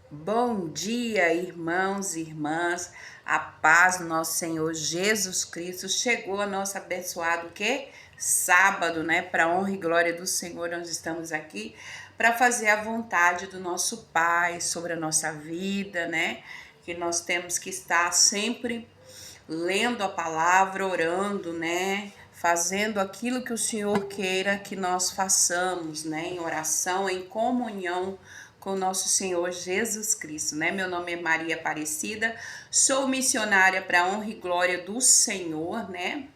Bom dia, irmãos e irmãs. A paz do nosso Senhor Jesus Cristo. Chegou a nosso abençoado que sábado, né? Para honra e glória do Senhor, nós estamos aqui para fazer a vontade do nosso Pai sobre a nossa vida, né? Que nós temos que estar sempre lendo a palavra, orando, né? Fazendo aquilo que o Senhor queira que nós façamos, né? Em oração, em comunhão com o nosso Senhor Jesus Cristo, né? Meu nome é Maria Aparecida, sou missionária para a honra e glória do Senhor, né?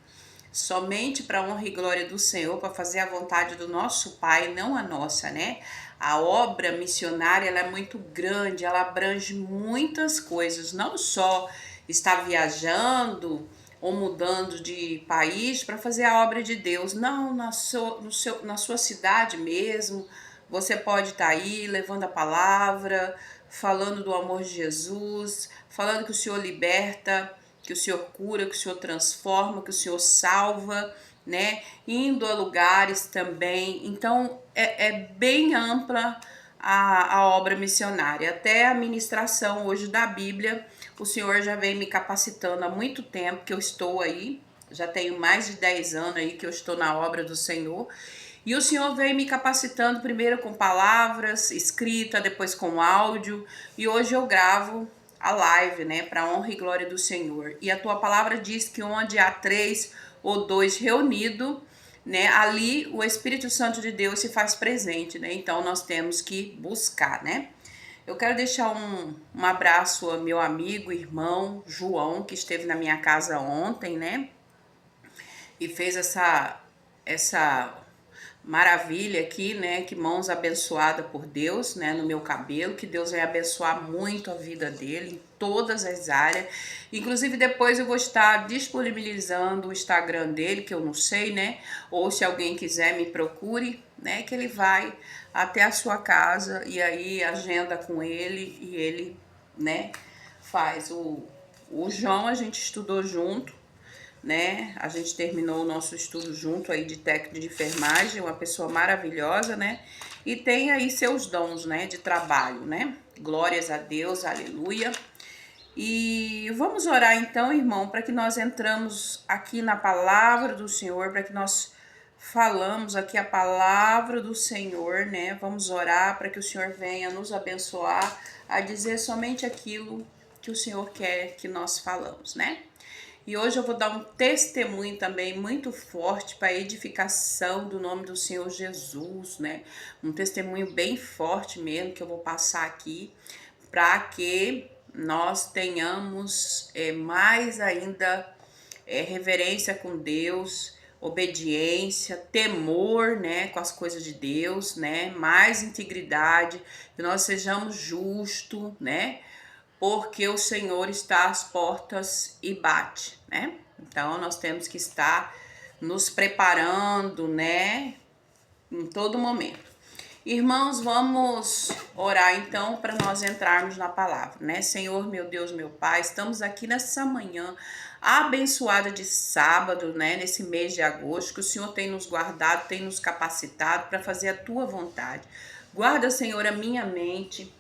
Somente para a honra e glória do Senhor, para fazer a vontade do nosso Pai, não a nossa, né? A obra missionária ela é muito grande, ela abrange muitas coisas, não só estar viajando ou mudando de país para fazer a obra de Deus, não, na sua cidade mesmo, você pode estar aí levando a palavra, falando do amor de Jesus, falando que o Senhor liberta, que o Senhor cura, que o Senhor transforma, que o Senhor salva, né? Indo a lugares também. Então, é bem ampla a obra missionária. Até a ministração hoje da Bíblia, o Senhor já vem me capacitando há muito tempo que eu estou aí. Já tenho mais de 10 anos aí que eu estou na obra do Senhor. E o Senhor vem me capacitando primeiro com palavras, escrita, depois com áudio. E hoje eu gravo a live, né, para honra e glória do Senhor. E a tua palavra diz que onde há 3 ou 2 reunidos, né, ali o Espírito Santo de Deus se faz presente, né? Então nós temos que buscar, né? Eu quero deixar um abraço ao meu amigo, irmão João, que esteve na minha casa ontem, né? E fez essa maravilha aqui, né? Que mãos abençoadas por Deus, né? No meu cabelo, que Deus vai abençoar muito a vida dele em todas as áreas. Inclusive depois eu vou estar disponibilizando o Instagram dele, que eu não sei, né? Ou se alguém quiser me procure, né? Que ele vai até a sua casa e aí agenda com ele e ele, né? Faz o João, a gente estudou junto, né? A gente terminou o nosso estudo junto aí de técnico de enfermagem, uma pessoa maravilhosa, né? E tem aí seus dons, né, de trabalho, né? Glórias a Deus, aleluia. E vamos orar então, irmão, para que nós entramos aqui na palavra do Senhor, para que nós falamos aqui a palavra do Senhor, né? Vamos orar para que o Senhor venha nos abençoar a dizer somente aquilo que o Senhor quer que nós falamos, né? E hoje eu vou dar um testemunho também muito forte para a edificação do nome do Senhor Jesus, né? Um testemunho bem forte mesmo que eu vou passar aqui para que nós tenhamos mais ainda reverência com Deus, obediência, temor, né, com as coisas de Deus, né? Mais integridade, que nós sejamos justos, né? Porque o Senhor está às portas e bate, né? Então nós temos que estar nos preparando, né? Em todo momento. Irmãos, vamos orar então para nós entrarmos na palavra, né? Senhor, meu Deus, meu Pai, estamos aqui nessa manhã abençoada de sábado, né? Nesse mês de agosto, que o Senhor tem nos guardado, tem nos capacitado para fazer a tua vontade. Guarda, Senhor, a minha mente.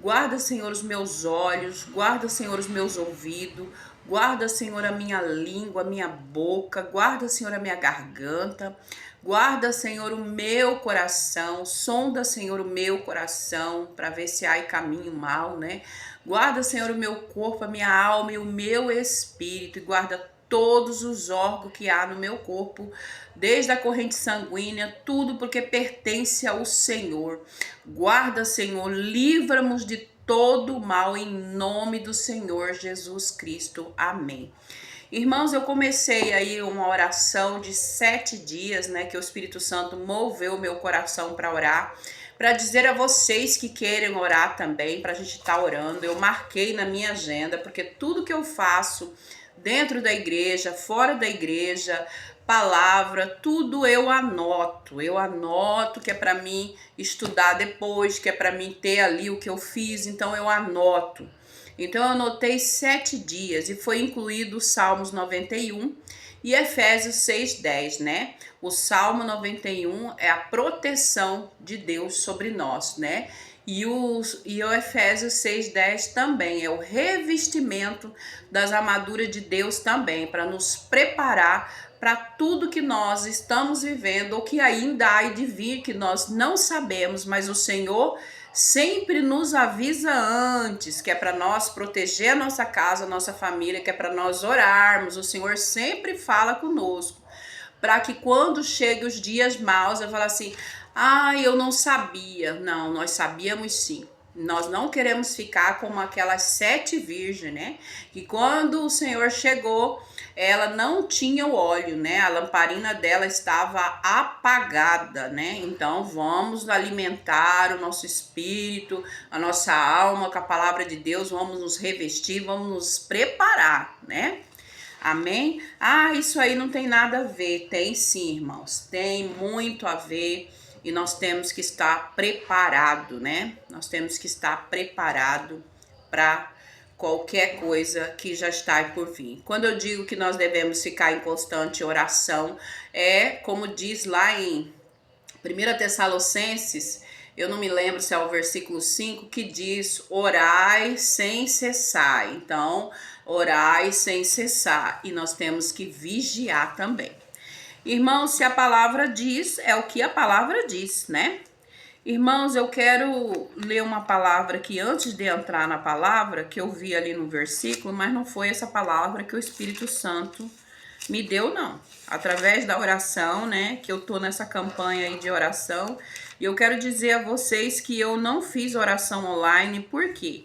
Guarda, Senhor, os meus olhos, guarda, Senhor, os meus ouvidos, guarda, Senhor, a minha língua, a minha boca, guarda, Senhor, a minha garganta, guarda, Senhor, o meu coração, sonda, Senhor, o meu coração, para ver se há caminho mal, né? Guarda, Senhor, o meu corpo, a minha alma e o meu espírito, e guarda todos os órgãos que há no meu corpo, desde a corrente sanguínea, tudo porque pertence ao Senhor. Guarda, Senhor, livra-nos de todo o mal em nome do Senhor Jesus Cristo. Amém. Irmãos, eu comecei aí uma oração de 7 dias, né, que o Espírito Santo moveu o meu coração para orar, para dizer a vocês que querem orar também, para a gente estar orando. Eu marquei na minha agenda, porque tudo que eu faço dentro da igreja, fora da igreja, palavra, tudo eu anoto que é para mim estudar depois, que é para mim ter ali o que eu fiz, então eu anoto. Então eu anotei 7 dias e foi incluído os Salmos 91 e Efésios 6:10, né? O Salmo 91 é a proteção de Deus sobre nós, né? E o Efésios 6:10 também é o revestimento das armaduras de Deus também, para nos preparar para tudo que nós estamos vivendo ou que ainda há de vir, que nós não sabemos, mas o Senhor sempre nos avisa antes, que é para nós proteger a nossa casa, a nossa família, que é para nós orarmos. O Senhor sempre fala conosco, para que quando chegue os dias maus, eu falo assim: ah, eu não sabia. Não, nós sabíamos sim. Nós não queremos ficar como aquelas 7 virgens, né? Que quando o Senhor chegou, ela não tinha o óleo, né? A lamparina dela estava apagada, né? Então vamos alimentar o nosso espírito, a nossa alma com a palavra de Deus, vamos nos revestir, vamos nos preparar, né? Amém? Ah, isso aí não tem nada a ver. Tem sim, irmãos. Tem muito a ver. E nós temos que estar preparado, né? Nós temos que estar preparado para qualquer coisa que já está por vir. Quando eu digo que nós devemos ficar em constante oração, é como diz lá em 1 Tessalonicenses, eu não me lembro se é o versículo 5, que diz: orai sem cessar. Então, orai sem cessar. E nós temos que vigiar também. Irmãos, se a palavra diz, é o que a palavra diz, né? Irmãos, eu quero ler uma palavra que antes de entrar na palavra, que eu vi ali no versículo, mas não foi essa palavra que o Espírito Santo me deu, não. Através da oração, né, que eu tô nessa campanha aí de oração, e eu quero dizer a vocês que eu não fiz oração online, por quê?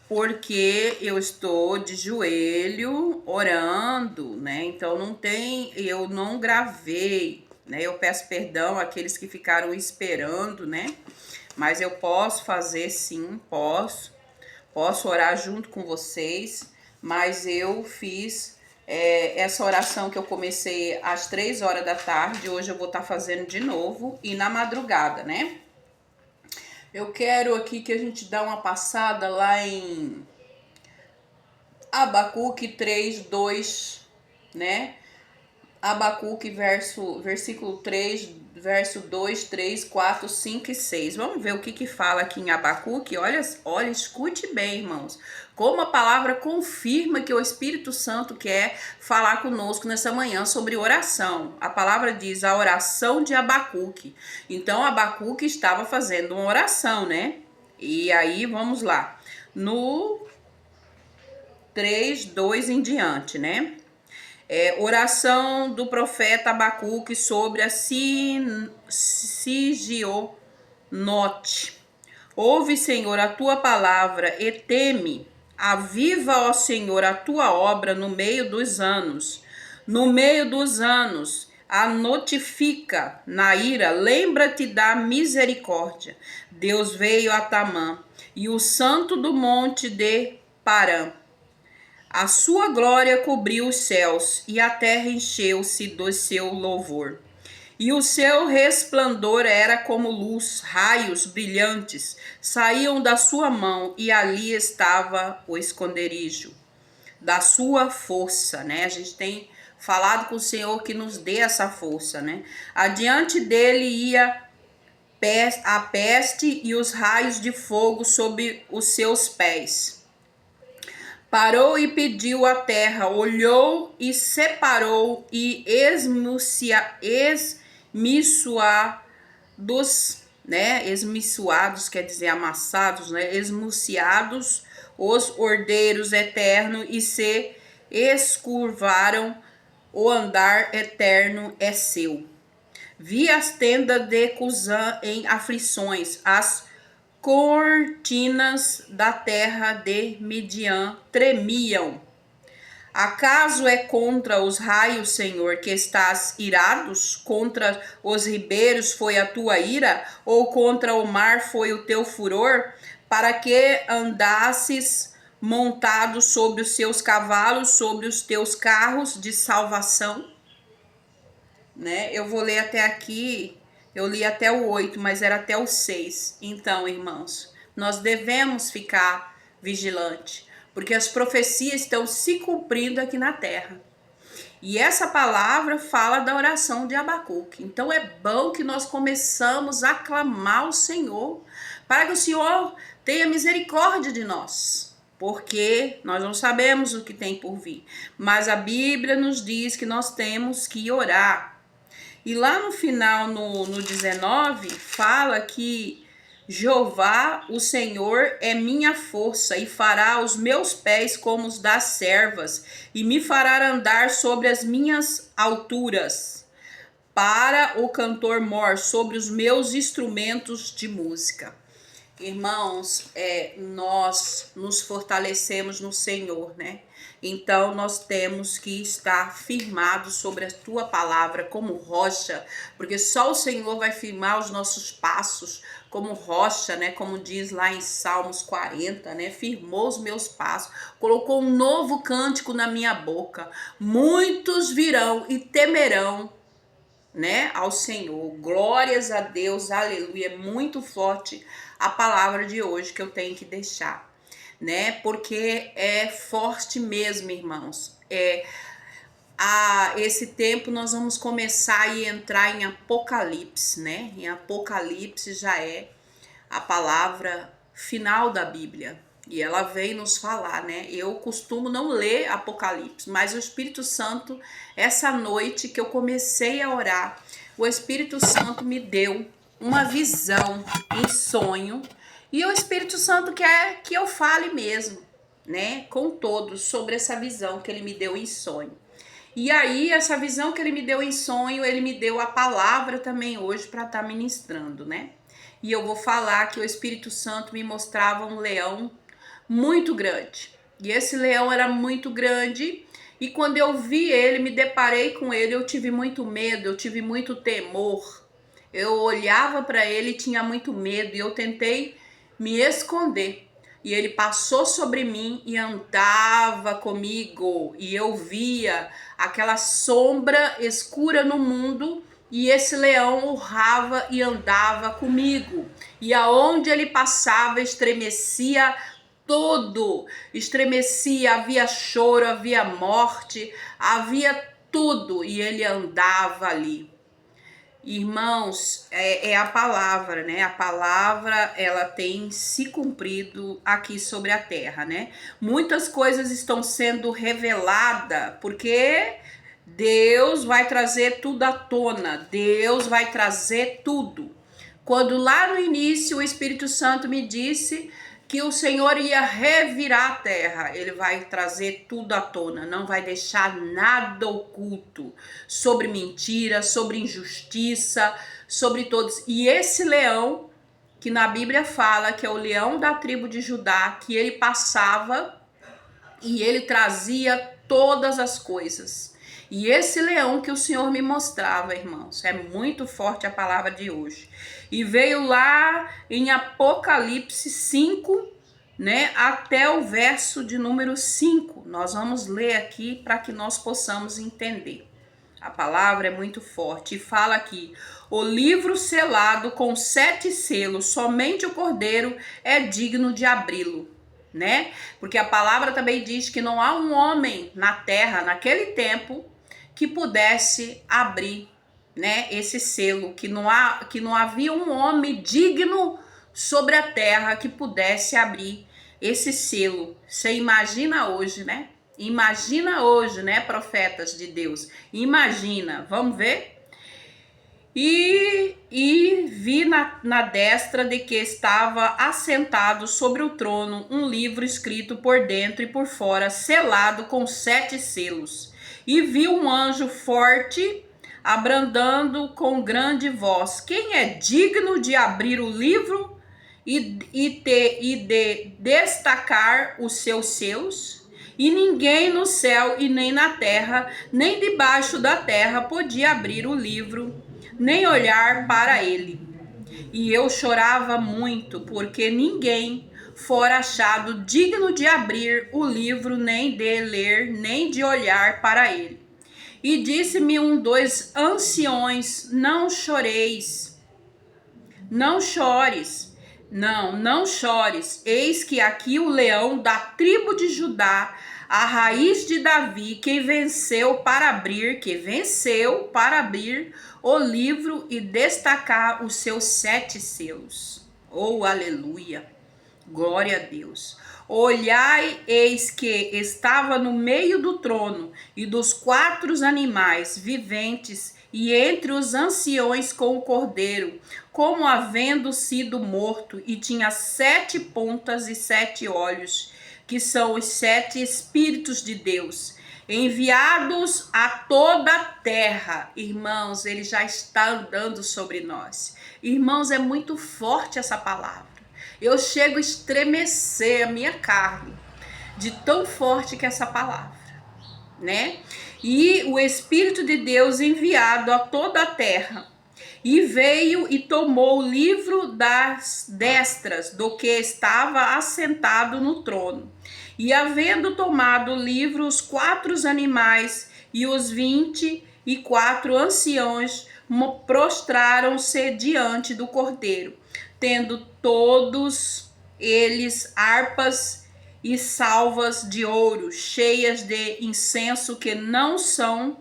Porque eu estou de joelho orando, né? Então eu não gravei, né? Eu peço perdão àqueles que ficaram esperando, né? Mas eu posso fazer sim, posso orar junto com vocês, mas eu fiz essa oração que eu comecei às 3 horas da tarde, hoje eu vou estar fazendo de novo e na madrugada, né? Eu quero aqui que a gente dá uma passada lá em Abacuque 3:2, né? Abacuque versículo 3, verso 2, 3, 4, 5 e 6. Vamos ver o que fala aqui em Abacuque. Olha, escute bem, irmãos. Como a palavra confirma que o Espírito Santo quer falar conosco nessa manhã sobre oração. A palavra diz a oração de Abacuque. Então, Abacuque estava fazendo uma oração, né? E aí, vamos lá. No 3, 2 em diante, né? Oração do profeta Abacuque sobre a Sigionote. Ouve, Senhor, a tua palavra e teme. Aviva, ó Senhor, a tua obra no meio dos anos. No meio dos anos, a notifica na ira, lembra-te da misericórdia. Deus veio a Tamã e o santo do monte de Parã. A sua glória cobriu os céus e a terra encheu-se do seu louvor. E o seu resplandor era como luz, raios brilhantes saíam da sua mão e ali estava o esconderijo da sua força, né? A gente tem falado com o Senhor que nos dê essa força, né? Adiante dele ia a peste e os raios de fogo sobre os seus pés. Parou e pediu a terra, olhou e separou e esmiçoados, quer dizer amassados, né? Esmuciados os ordeiros eternos e se escurvaram, o andar eterno é seu. Vi as tendas de Cusã em aflições, as cortinas da terra de Midian tremiam. Acaso é contra os raios, Senhor, que estás irados? Contra os ribeiros foi a tua ira? Ou contra o mar foi o teu furor? Para que andasses montado sobre os seus cavalos, sobre os teus carros de salvação? Né? Eu vou ler até aqui. Eu li até o 8, mas era até o 6. Então, irmãos, nós devemos ficar vigilantes, porque as profecias estão se cumprindo aqui na terra. E essa palavra fala da oração de Abacuque. Então, é bom que nós começamos a clamar ao Senhor para que o Senhor tenha misericórdia de nós, porque nós não sabemos o que tem por vir, mas a Bíblia nos diz que nós temos que orar. E lá no final, no 19, fala que Jeová, o Senhor, é minha força e fará os meus pés como os das servas e me fará andar sobre as minhas alturas, para o cantor mor sobre os meus instrumentos de música. Irmãos, nós nos fortalecemos no Senhor, né? Então nós temos que estar firmados sobre a tua palavra como rocha, porque só o Senhor vai firmar os nossos passos como rocha, né? Como diz lá em Salmos 40, né? Firmou os meus passos, colocou um novo cântico na minha boca. Muitos virão e temerão, né, ao Senhor. Glórias a Deus, aleluia. É muito forte a palavra de hoje que eu tenho que deixar, né? Porque é forte mesmo, irmãos. Esse tempo nós vamos começar a entrar em Apocalipse, né? Em Apocalipse já é a palavra final da Bíblia. E ela vem nos falar, né? Eu costumo não ler Apocalipse, mas o Espírito Santo, essa noite que eu comecei a orar, o Espírito Santo me deu uma visão em sonho. E o Espírito Santo quer que eu fale mesmo, né? Com todos sobre essa visão que ele me deu em sonho. E aí, essa visão que ele me deu em sonho, ele me deu a palavra também hoje para estar ministrando, né? E eu vou falar que o Espírito Santo me mostrava um leão muito grande. E esse leão era muito grande. E quando eu vi ele, me deparei com ele, eu tive muito medo, eu tive muito temor. Eu olhava para ele e tinha muito medo. E eu tentei me esconder. E ele passou sobre mim e andava comigo. E eu via aquela sombra escura no mundo. E esse leão urrava e andava comigo. E aonde ele passava, estremecia tudo. Estremecia, havia choro, havia morte, havia tudo. E ele andava ali. Irmãos, é a palavra, né? A palavra, ela tem se cumprido aqui sobre a terra, né? Muitas coisas estão sendo reveladas, porque Deus vai trazer tudo à tona. Deus vai trazer tudo. Quando lá no início o Espírito Santo me disse que o Senhor ia revirar a terra, ele vai trazer tudo à tona, não vai deixar nada oculto sobre mentira, sobre injustiça, sobre todos. E esse leão, que na Bíblia fala que é o leão da tribo de Judá, que ele passava e ele trazia todas as coisas. E esse leão que o Senhor me mostrava, irmãos, é muito forte a palavra de hoje. E veio lá em Apocalipse 5, né, até o verso de número 5. Nós vamos ler aqui para que nós possamos entender. A palavra é muito forte e fala aqui: o livro selado com 7 selos, somente o Cordeiro é digno de abri-lo, né? Porque a palavra também diz que não há um homem na terra, naquele tempo, que pudesse abrir, né, esse selo, que não havia um homem digno sobre a terra que pudesse abrir esse selo. Você imagina hoje, né? Imagina hoje, né, profetas de Deus? Imagina, vamos ver? E vi na destra de que estava assentado sobre o trono um livro escrito por dentro e por fora, selado com 7 selos. E vi um anjo forte abrandando com grande voz: quem é digno de abrir o livro e de destacar os seus selos? E ninguém no céu e nem na terra, nem debaixo da terra podia abrir o livro, nem olhar para ele. E eu chorava muito, porque ninguém fora achado digno de abrir o livro, nem de ler, nem de olhar para ele. E disse-me dos anciões: não choreis, não chores, não chores. Eis que aqui o leão da tribo de Judá, a raiz de Davi, que venceu para abrir o livro e destacar os seus 7 selos. Oh, aleluia. Glória a Deus. Olhai, eis que estava no meio do trono e dos 4 animais viventes e entre os anciões com o cordeiro, como havendo sido morto, e tinha 7 pontas e 7 olhos, que são os 7 Espíritos de Deus, enviados a toda a terra. Irmãos, ele já está andando sobre nós. Irmãos, é muito forte essa palavra. Eu chego a estremecer a minha carne de tão forte que é essa palavra, né? E o Espírito de Deus enviado a toda a terra, e veio e tomou o livro das destras do que estava assentado no trono. E havendo tomado o livro, os 4 animais e os 24 anciões prostraram-se diante do cordeiro, tendo todos eles harpas e salvas de ouro, cheias de incenso, que não são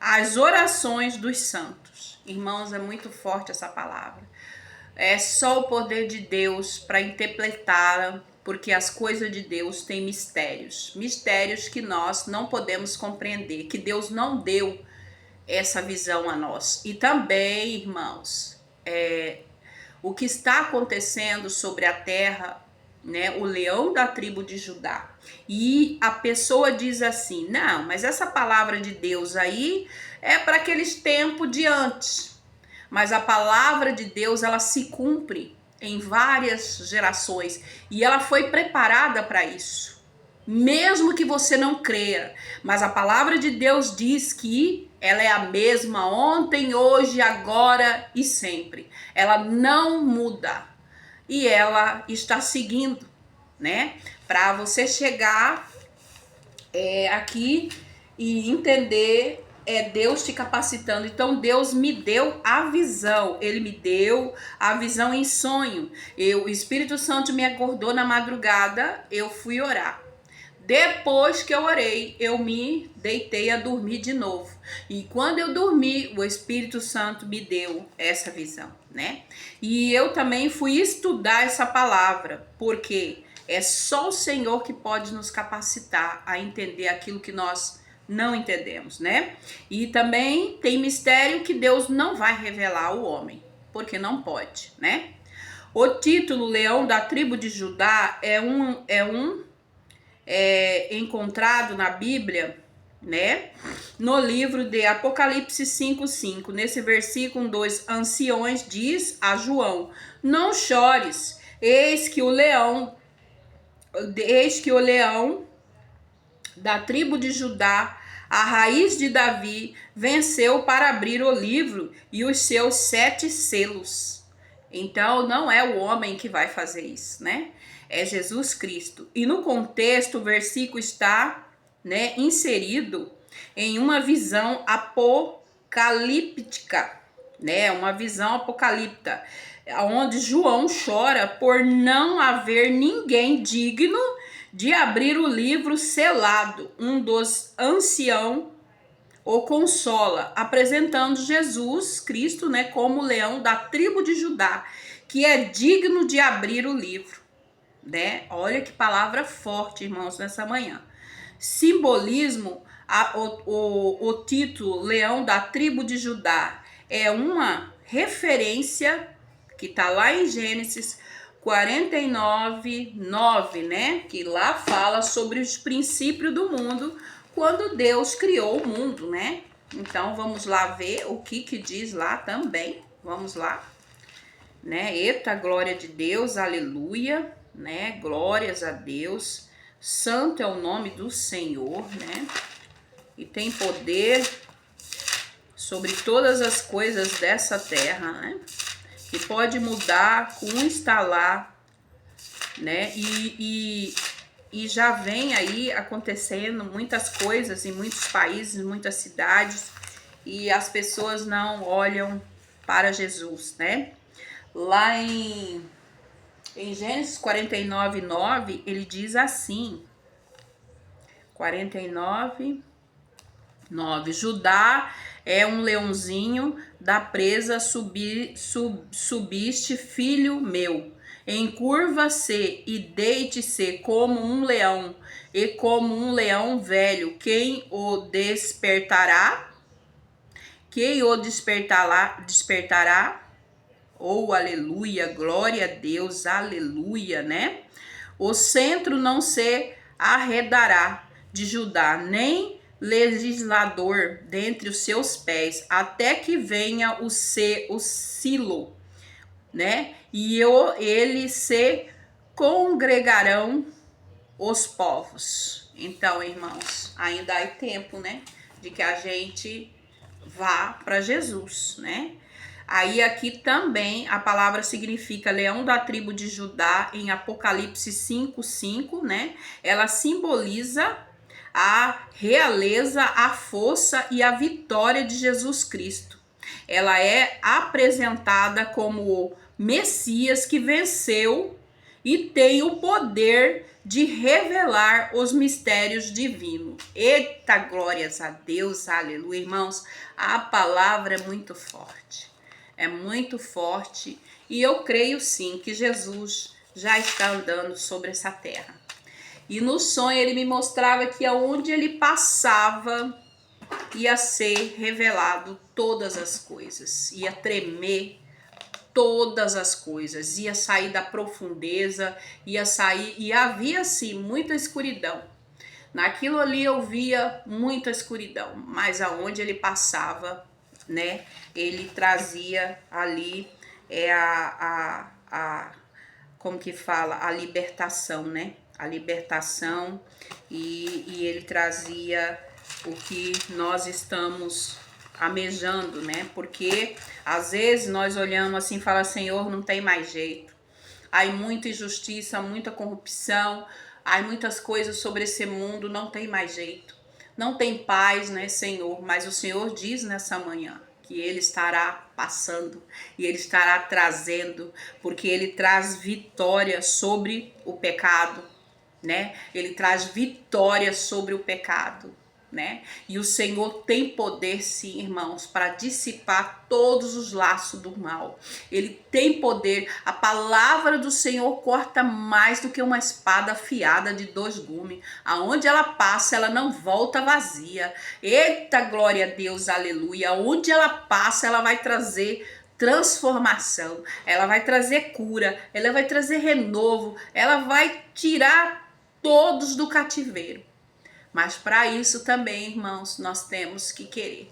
as orações dos santos. Irmãos, é muito forte essa palavra. É só o poder de Deus para interpretá-la, porque as coisas de Deus têm mistérios. Mistérios que nós não podemos compreender, que Deus não deu essa visão a nós. E também, irmãos, o que está acontecendo sobre a terra, né? O leão da tribo de Judá. E a pessoa diz assim: não, mas essa palavra de Deus aí é para aqueles tempos de antes. Mas a palavra de Deus, ela se cumpre em várias gerações e ela foi preparada para isso. Mesmo que você não creia, mas a palavra de Deus diz que ela é a mesma ontem, hoje, agora e sempre. Ela não muda e ela está seguindo, né? Para você chegar aqui e entender, Deus te capacitando. Então Deus me deu a visão, ele me deu a visão em sonho. O Espírito Santo me acordou na madrugada, eu fui orar. Depois que eu orei, eu me deitei a dormir de novo. E quando eu dormi, o Espírito Santo me deu essa visão, né? E eu também fui estudar essa palavra, porque é só o Senhor que pode nos capacitar a entender aquilo que nós não entendemos, né? E também tem mistério que Deus não vai revelar ao homem, porque não pode, né? O título Leão da tribo de Judá é encontrado na Bíblia, né? No livro de Apocalipse 5:5, nesse versículo 2, anciões diz a João: não chores, eis que o leão da tribo de Judá, a raiz de Davi, venceu para abrir o livro e os seus 7 selos. Então não é o homem que vai fazer isso, né? É Jesus Cristo. E no contexto, o versículo está, né, inserido em uma visão apocalíptica, né? Uma visão apocalíptica, onde João chora por não haver ninguém digno de abrir o livro selado. Um dos anciãos o consola, apresentando Jesus Cristo, né, como leão da tribo de Judá, que é digno de abrir o livro, né? Olha que palavra forte, irmãos, nessa manhã. Simbolismo, o título Leão da tribo de Judá é uma referência que está lá em Gênesis 49:9, né? Que lá fala sobre os princípios do mundo, quando Deus criou o mundo, né? Então vamos lá ver o que diz lá também. Vamos lá, né? Eita, glória de Deus, aleluia, né? Glórias a Deus. Santo é o nome do Senhor, né? E tem poder sobre todas as coisas dessa terra, né? E pode mudar com um estalar, né? E já vem aí acontecendo muitas coisas em muitos países, muitas cidades, e as pessoas não olham para Jesus, né? Lá em Gênesis 49:9, ele diz assim, 49:9, Judá É um leãozinho da presa subiste, filho meu. Encurva-se e deite-se como um leão, e como um leão velho. Quem o despertará? Quem o despertará? Oh, aleluia, glória a Deus, aleluia, né? O centro não se arredará de Judá, nem legislador dentre os seus pés, até que venha o Silo, né? E eles se congregarão os povos. Então, irmãos, ainda há tempo, né? De que a gente vá para Jesus, né? Aí aqui também a palavra significa leão da tribo de Judá em Apocalipse 5:5, né? Ela simboliza a realeza, a força e a vitória de Jesus Cristo. Ela é apresentada como o Messias que venceu e tem o poder de revelar os mistérios divinos. Eita, glórias a Deus, aleluia. Irmãos, a palavra é muito forte. É muito forte e eu creio sim que Jesus já está andando sobre essa terra. E no sonho ele me mostrava que aonde ele passava ia ser revelado todas as coisas, ia tremer todas as coisas, ia sair da profundeza, ia sair, e havia sim muita escuridão. Naquilo ali eu via muita escuridão, mas aonde ele passava, né, ele trazia ali como que fala, a libertação, né, a libertação, e ele trazia o que nós estamos amejando, né, porque às vezes nós olhamos assim e falamos, Senhor, não tem mais jeito, há muita injustiça, muita corrupção, há muitas coisas sobre esse mundo, não tem mais jeito. Não tem paz, né, Senhor? Mas o Senhor diz nessa manhã que Ele estará passando e Ele estará trazendo, porque Ele traz vitória sobre o pecado, né? Ele traz vitória sobre o pecado, né? E o Senhor tem poder, sim, irmãos, para dissipar todos os laços do mal. Ele tem poder. A palavra do Senhor corta mais do que uma espada afiada de 2 gumes. Aonde ela passa, ela não volta vazia. Eita, glória a Deus, aleluia. Aonde ela passa, ela vai trazer transformação, ela vai trazer cura, ela vai trazer renovo, ela vai tirar todos do cativeiro. Mas para isso também, irmãos, nós temos que querer.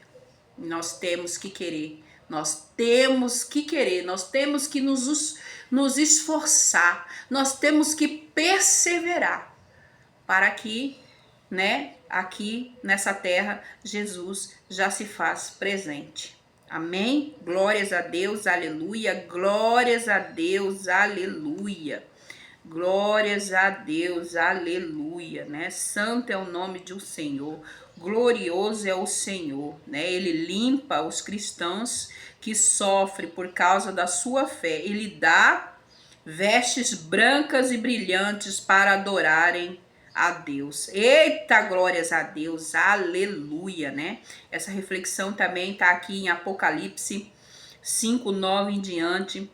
Nós temos que querer. Nós temos que querer. Nós temos que nos esforçar. Nós temos que perseverar para que, né, aqui nessa terra, Jesus já se faz presente. Amém? Glórias a Deus, aleluia. Glórias a Deus, aleluia. Glórias a Deus, aleluia, né? Santo é o nome do Senhor, glorioso é o Senhor, né? Ele limpa os cristãos que sofrem por causa da sua fé. Ele dá vestes brancas e brilhantes para adorarem a Deus. Eita, glórias a Deus, aleluia, né? Essa reflexão também tá aqui em Apocalipse 5:9 em diante.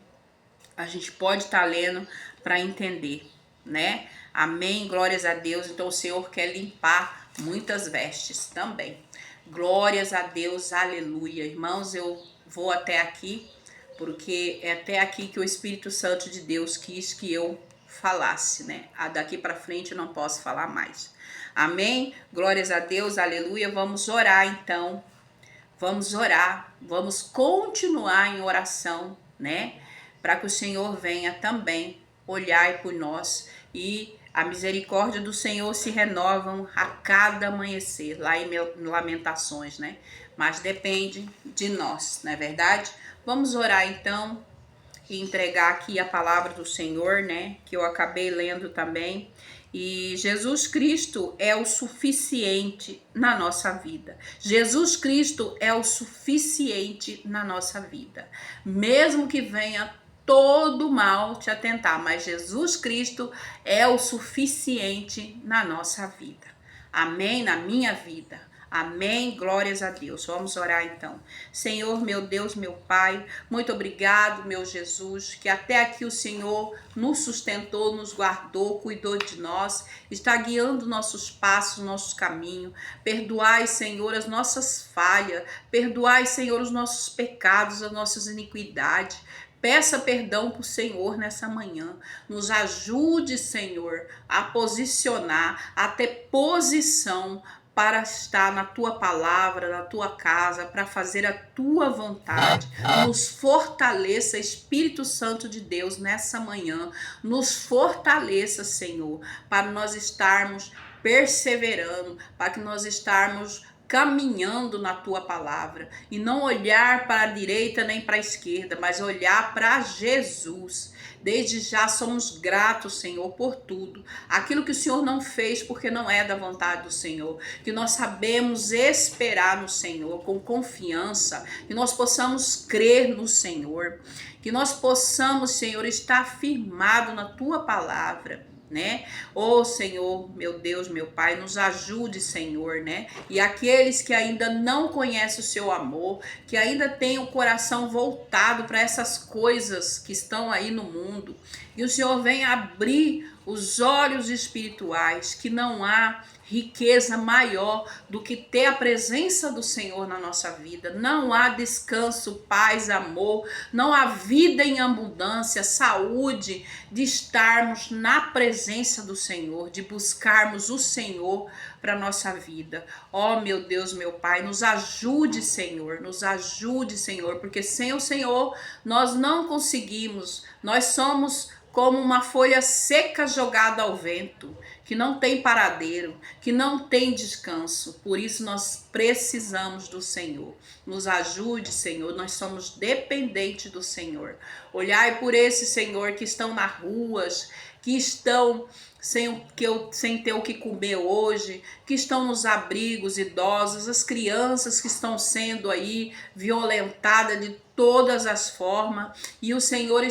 A gente pode estar lendo para entender, né? Amém, glórias a Deus. Então o Senhor quer limpar muitas vestes também. Glórias a Deus, aleluia. Irmãos, eu vou até aqui, porque é até aqui que o Espírito Santo de Deus quis que eu falasse, né? Daqui para frente eu não posso falar mais. Amém, glórias a Deus, aleluia. Vamos orar então. Vamos orar, vamos continuar em oração, né? Para que o Senhor venha também olhar por nós, e a misericórdia do Senhor se renovam a cada amanhecer, lá em Lamentações, né? Mas depende de nós, não é verdade? Vamos orar então e entregar aqui a palavra do Senhor, né? Que eu acabei lendo também. E Jesus Cristo é o suficiente na nossa vida. Jesus Cristo é o suficiente na nossa vida. Mesmo que venha todo mal te atentar, mas Jesus Cristo é o suficiente na nossa vida. Amém? Na minha vida. Amém? Glórias a Deus. Vamos orar então. Senhor, meu Deus, meu Pai, muito obrigado, meu Jesus, que até aqui o Senhor nos sustentou, nos guardou, cuidou de nós, está guiando nossos passos, nossos caminhos. Perdoai, Senhor, as nossas falhas, perdoai, Senhor, os nossos pecados, as nossas iniquidades. Peça perdão para o Senhor nessa manhã. Nos ajude, Senhor, a posicionar, a ter posição para estar na tua palavra, na tua casa, para fazer a tua vontade. Nos fortaleça, Espírito Santo de Deus, nessa manhã. Nos fortaleça, Senhor, para nós estarmos perseverando, para que nós estarmos caminhando na tua palavra e não olhar para a direita nem para a esquerda, mas olhar para Jesus. Desde já somos gratos, Senhor, por tudo. Aquilo que o Senhor não fez porque não é da vontade do Senhor. Que nós sabemos esperar no Senhor com confiança. Que nós possamos crer no Senhor. Que nós possamos, Senhor, estar firmado na tua palavra, né? Ô Senhor, meu Deus, meu Pai, nos ajude, Senhor, né? E aqueles que ainda não conhecem o seu amor, que ainda têm o coração voltado para essas coisas que estão aí no mundo, e o Senhor venha abrir os olhos espirituais, que não há riqueza maior do que ter a presença do Senhor na nossa vida. Não há descanso, paz, amor, não há vida em abundância, saúde, de estarmos na presença do Senhor, de buscarmos o Senhor para nossa vida. Ó, meu Deus, meu Pai, nos ajude, Senhor, porque sem o Senhor nós não conseguimos. Nós somos como uma folha seca jogada ao vento, que não tem paradeiro, que não tem descanso. Por isso nós precisamos do Senhor. Nos ajude, Senhor, nós somos dependentes do Senhor. Olhai por esses, Senhor, que estão nas ruas, que estão sem ter o que comer hoje, que estão nos abrigos, idosos, as crianças que estão sendo aí violentadas de todas as formas, e o Senhor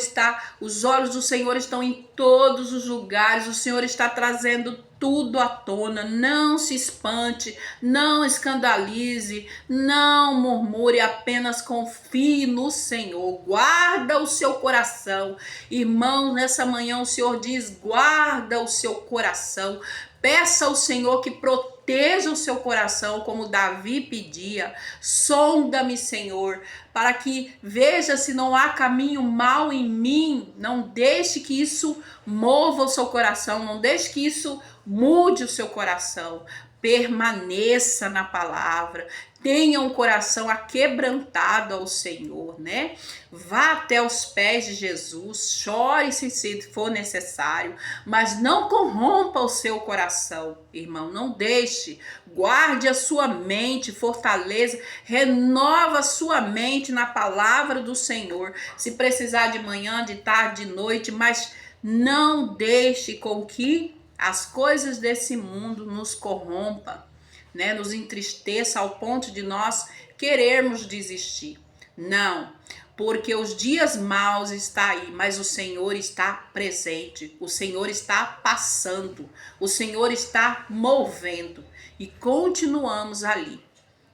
os olhos do Senhor estão em todos os lugares, o Senhor está trazendo tudo à tona. Não se espante, não escandalize, não murmure, apenas confie no Senhor, guarda o seu coração. Irmãos, nessa manhã o Senhor diz, guarda o seu coração, peça ao Senhor que proteja o seu coração, como Davi pedia. Sonda-me, Senhor, para que veja se não há caminho mau em mim. Não deixe que isso mova o seu coração, não deixe que isso mude o seu coração. Permaneça na palavra, tenha um coração aquebrantado ao Senhor, né? Vá até os pés de Jesus, chore se for necessário, mas não corrompa o seu coração, irmão, não deixe. Guarde a sua mente, fortaleça, renova a sua mente na palavra do Senhor. Se precisar de manhã, de tarde, de noite, mas não deixe com que as coisas desse mundo nos corrompa, né? Nos entristeça ao ponto de nós querermos desistir. Não, porque os dias maus estão aí, mas o Senhor está presente, o Senhor está passando, o Senhor está movendo, e continuamos ali,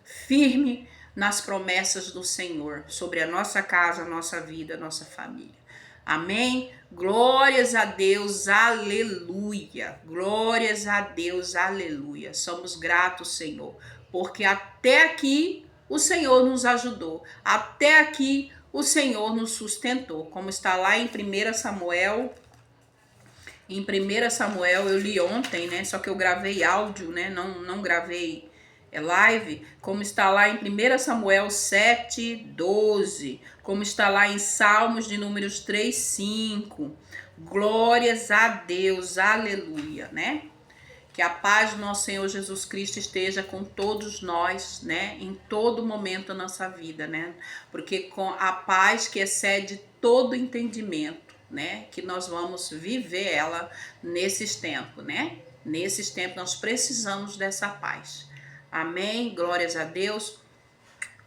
firme nas promessas do Senhor sobre a nossa casa, a nossa vida, a nossa família. Amém? Glórias a Deus, aleluia. Glórias a Deus, aleluia. Somos gratos, Senhor, porque até aqui o Senhor nos ajudou. Até aqui o Senhor nos sustentou. Como está lá em 1 Samuel. Em 1 Samuel eu li ontem, né? Só que eu gravei áudio, né? Não gravei live, como está lá em 1 Samuel 7:12, como está lá em Salmos de Números 3:5. Glórias a Deus, aleluia, né? Que a paz do nosso Senhor Jesus Cristo esteja com todos nós, né? Em todo momento da nossa vida, né? Porque com a paz que excede todo entendimento, né? Que nós vamos viver ela nesses tempos, né? Nesses tempos nós precisamos dessa paz. Amém, glórias a Deus.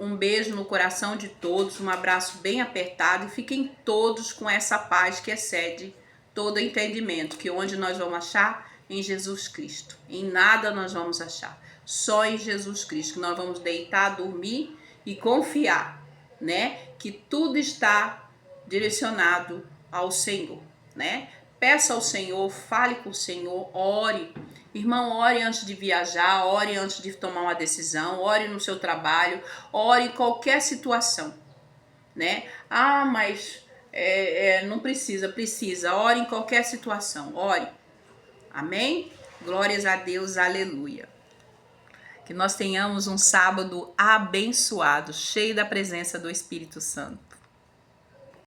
Um beijo no coração de todos, um abraço bem apertado, e fiquem todos com essa paz que excede todo entendimento, que onde nós vamos achar? em Jesus Cristo. Em nada nós vamos achar. Só em Jesus Cristo que nós vamos deitar, dormir e confiar, né? Que tudo está direcionado ao Senhor, né? Peça ao Senhor, fale com o Senhor, ore. Irmão, ore antes de viajar, ore antes de tomar uma decisão, ore no seu trabalho, ore em qualquer situação, né? Ah, mas não precisa, precisa. Ore em qualquer situação, ore. Amém? Glórias a Deus, aleluia. Que nós tenhamos um sábado abençoado, cheio da presença do Espírito Santo.